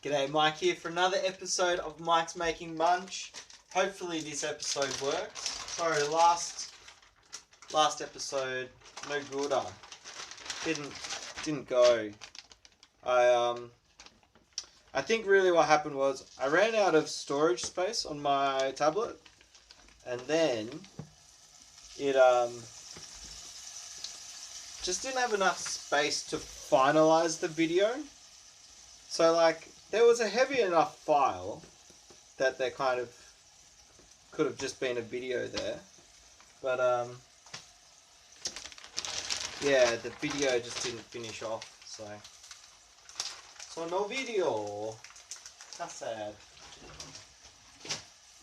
G'day, Mike here for another episode of Mike's Making Munch. Hopefully this episode works. Sorry, last episode, no good. Didn't go. I think really what happened was I ran out of storage space on my tablet, and then it just didn't have enough space to finalize the video. So like there was a heavy enough file that there kind of could have just been a video there, but yeah, the video just didn't finish off, so no video. That's sad.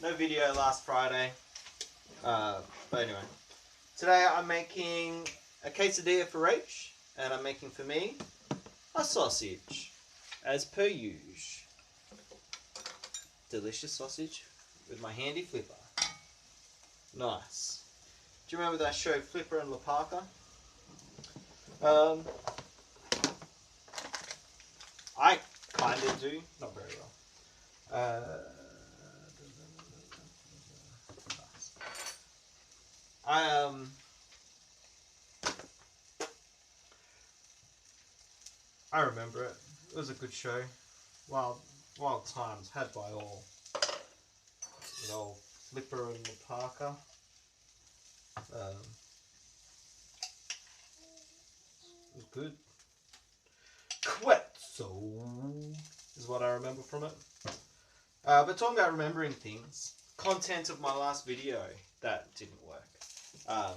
No video last Friday. But anyway, today I'm making a quesadilla for Rach, and I'm making for me a sausage, as per usual. Delicious sausage with my handy flipper. Nice. Do you remember that show Flipper and Lapaka? I kind of do, not very well. I remember it. It was a good show. Wild times had by all. The old Flipper and Lapaka. It was good. Quetzal is what I remember from it. But talking about remembering things, content of my last video, that didn't work. I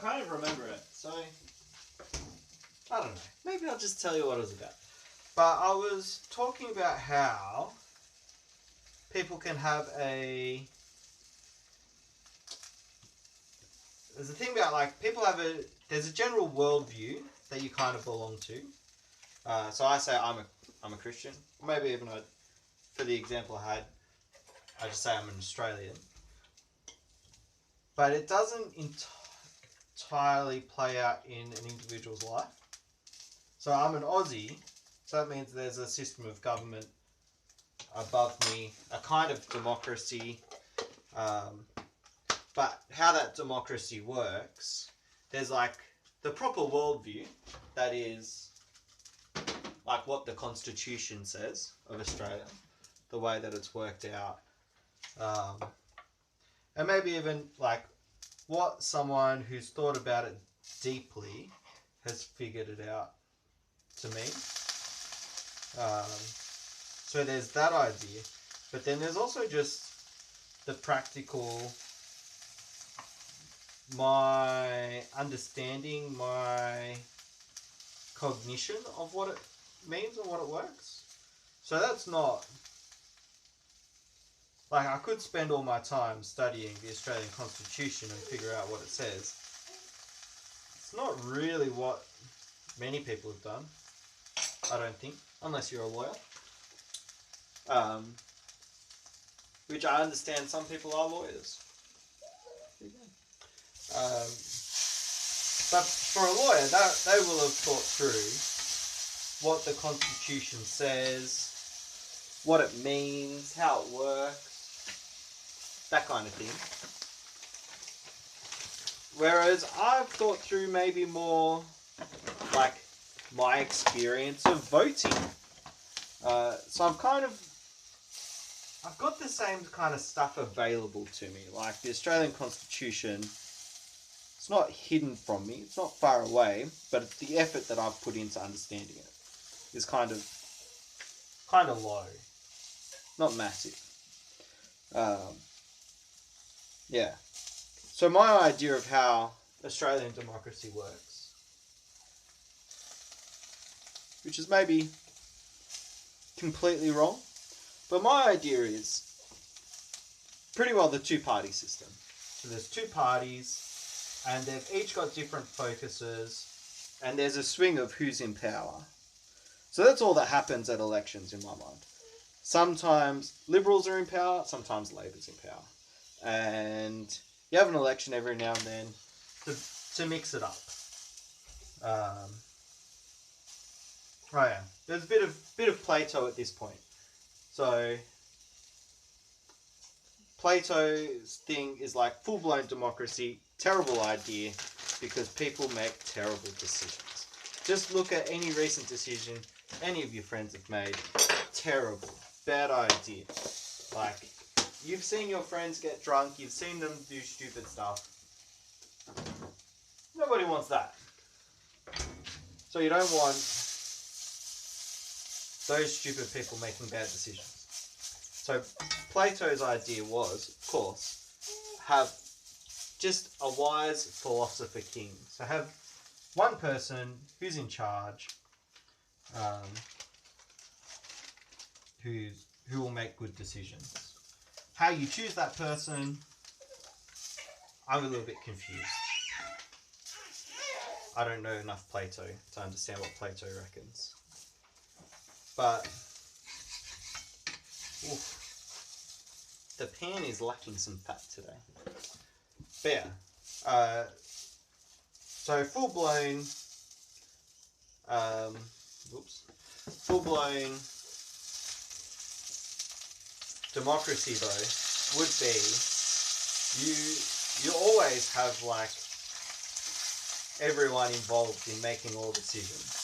kind of remember it, so I don't know. Maybe I'll just tell you what it was about. But I was talking about how people can have a... There's a thing about like people have a... There's a general worldview that you kind of belong to. So I say I'm a Christian. Maybe even for the example I had, I just say I'm an Australian. But it doesn't entirely play out in an individual's life. So I'm an Aussie, so that means there's a system of government above me, a kind of democracy. But how that democracy works, there's like the proper worldview, that is like what the Constitution says of Australia, the way that it's worked out. And maybe even like what someone who's thought about it deeply has figured it out to mean. So there's that idea, but then there's also just the practical, my understanding, my cognition of what it means and what it works. So that's not, like I could spend all my time studying the Australian Constitution and figure out what it says. It's not really what many people have done, I don't think, unless you're a lawyer. Which I understand some people are lawyers. But for a lawyer, they will have thought through what the Constitution says, what it means, how it works, that kind of thing. Whereas I've thought through maybe more like my experience of voting. So I've got the same kind of stuff available to me. Like the Australian Constitution, it's not hidden from me, it's not far away, but it's the effort that I've put into understanding it is kind of low, not massive. Yeah. So my idea of how Australian democracy works, which is maybe completely wrong, but my idea is pretty well the two-party system. So there's two parties, and they've each got different focuses, and there's a swing of who's in power. So that's all that happens at elections in my mind. Sometimes Liberals are in power, sometimes Labor's in power. And you have an election every now and then to mix it up. Oh yeah. there's a bit of Plato at this point. So Plato's thing is like full-blown democracy, terrible idea, because people make terrible decisions. Just look at any recent decision any of your friends have made. Terrible, bad idea. Like, you've seen your friends get drunk, you've seen them do stupid stuff. Nobody wants that. So you don't want those stupid people making bad decisions. So Plato's idea was, of course, have just a wise philosopher king. So have one person who's in charge, who will make good decisions. How you choose that person, I'm a little bit confused. I don't know enough Plato to understand what Plato reckons. But oof, the pan is lacking some fat today. But yeah, so full-blown, full-blown democracy though would be you always have like everyone involved in making all decisions.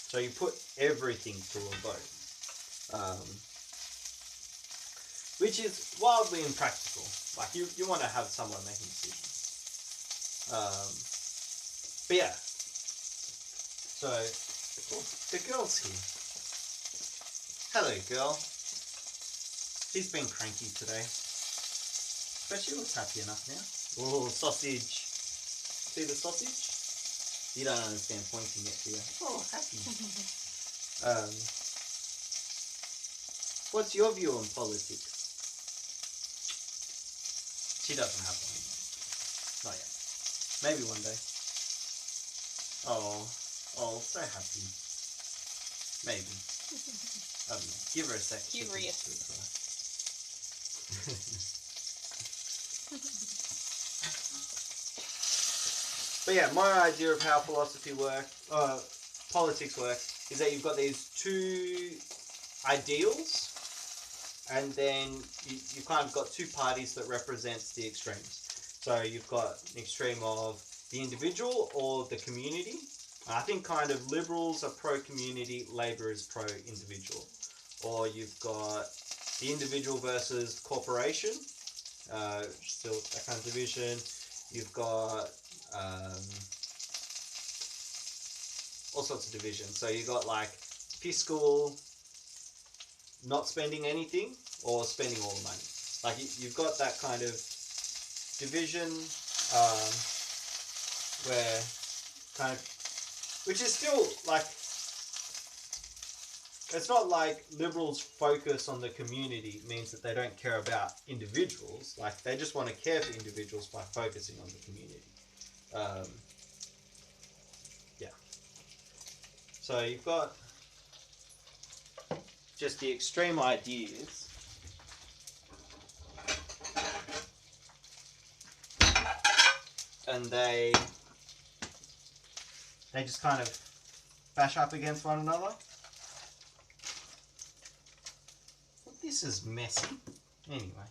So you put everything to a vote, which is wildly impractical. Like you want to have someone making decisions. But yeah, so the girl's here. Hello, girl. She's been cranky today, but she looks happy enough now. Oh, sausage. See the sausage? You don't understand pointing yet, do you? Oh, happy. What's your view on politics? She doesn't have one. Not yet. Maybe one day. Oh, so happy. Maybe. I don't know. Give her a sec. Curious. But yeah, my idea of how politics work, is that you've got these two ideals, and then you've kind of got two parties that represents the extremes. So you've got an extreme of the individual or the community. I think kind of liberals are pro-community, Labour is pro-individual. Or you've got the individual versus corporation, still that kind of division. You've got all sorts of divisions. So you've got like fiscal, not spending anything, or spending all the money. Like you've got that kind of division where kind of, which is still like, it's not like liberals focus on the community means that they don't care about individuals. Like they just want to care for individuals by focusing on the community. Yeah. So you've got just the extreme ideas. And they just kind of bash up against one another. This is messy. Anyway,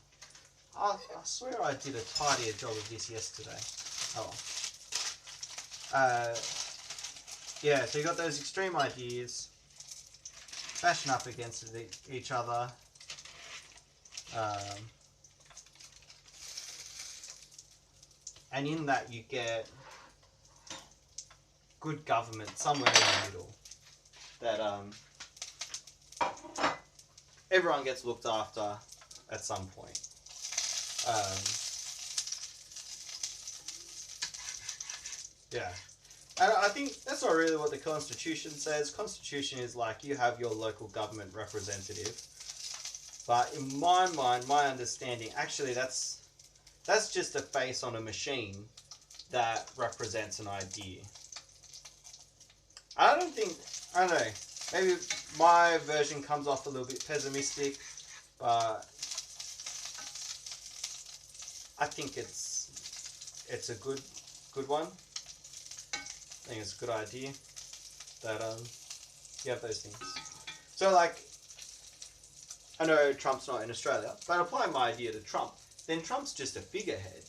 I swear I did a tidier job of this yesterday. Oh well. Yeah, so you got those extreme ideas bashing up against each other. And in that you get good government somewhere in the middle. That everyone gets looked after at some point. Yeah. And I think that's not really what the Constitution says. Constitution is like you have your local government representative. But in my mind, my understanding, actually that's just a face on a machine that represents an idea. I don't know. Maybe my version comes off a little bit pessimistic, but I think it's a good one. I think it's a good idea that you have those things. So, like, I know Trump's not in Australia, but apply my idea to Trump. Then Trump's just a figurehead.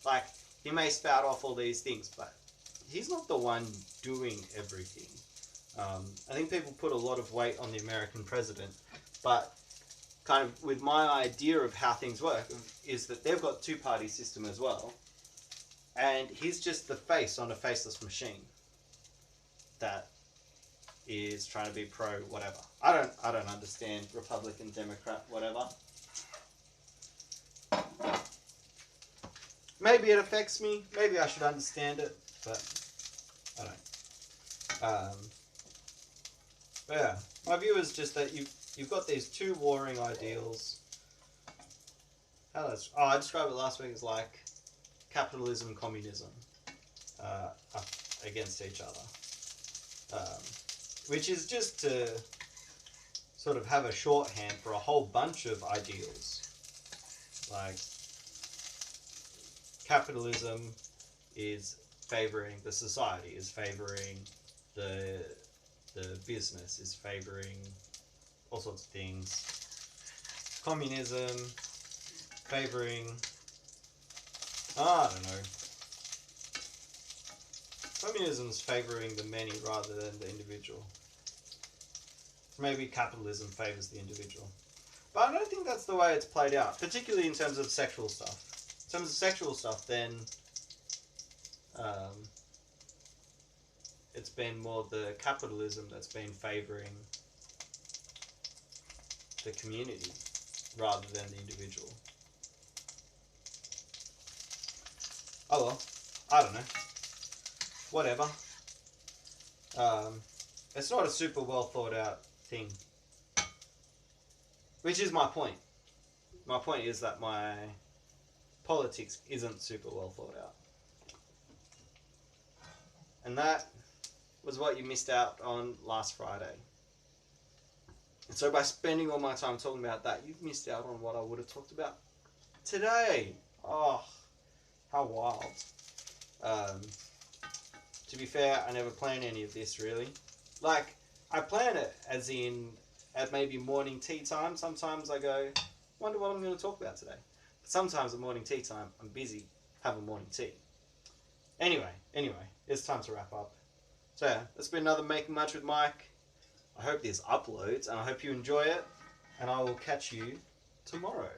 Like, he may spout off all these things, but he's not the one doing everything. I think people put a lot of weight on the American president, but kind of with my idea of how things work is that they've got two-party system as well, and he's just the face on a faceless machine that is trying to be pro whatever. I don't understand Republican, Democrat, whatever. Maybe it affects me. Maybe I should understand it, but I don't. But yeah, my view is just that you've got these two warring ideals. I described it last week as like capitalism, communism against each other, which is just to sort of have a shorthand for a whole bunch of ideals. Like, capitalism is favoring the society, is favoring the business, is favoring all sorts of things. Communism favoring, I don't know. Communism's favoring the many rather than the individual. Maybe capitalism favors the individual. But I don't think that's the way it's played out, particularly in terms of sexual stuff. In terms of sexual stuff, then it's been more the capitalism that's been favouring the community rather than the individual. Oh well, I don't know. Whatever. It's not a super well thought out thing. Which is my point. My point is that my politics isn't super well thought out. And that was what you missed out on last Friday. And so by spending all my time talking about that, you've missed out on what I would have talked about today. Oh, how wild. To be fair, I never plan any of this really. Like, I plan it as in at maybe morning tea time. Sometimes I go, wonder what I'm going to talk about today. But sometimes at morning tea time, I'm busy having morning tea. Anyway, it's time to wrap up. So yeah, that's been another Making Much with Mike. I hope this uploads and I hope you enjoy it. And I will catch you tomorrow.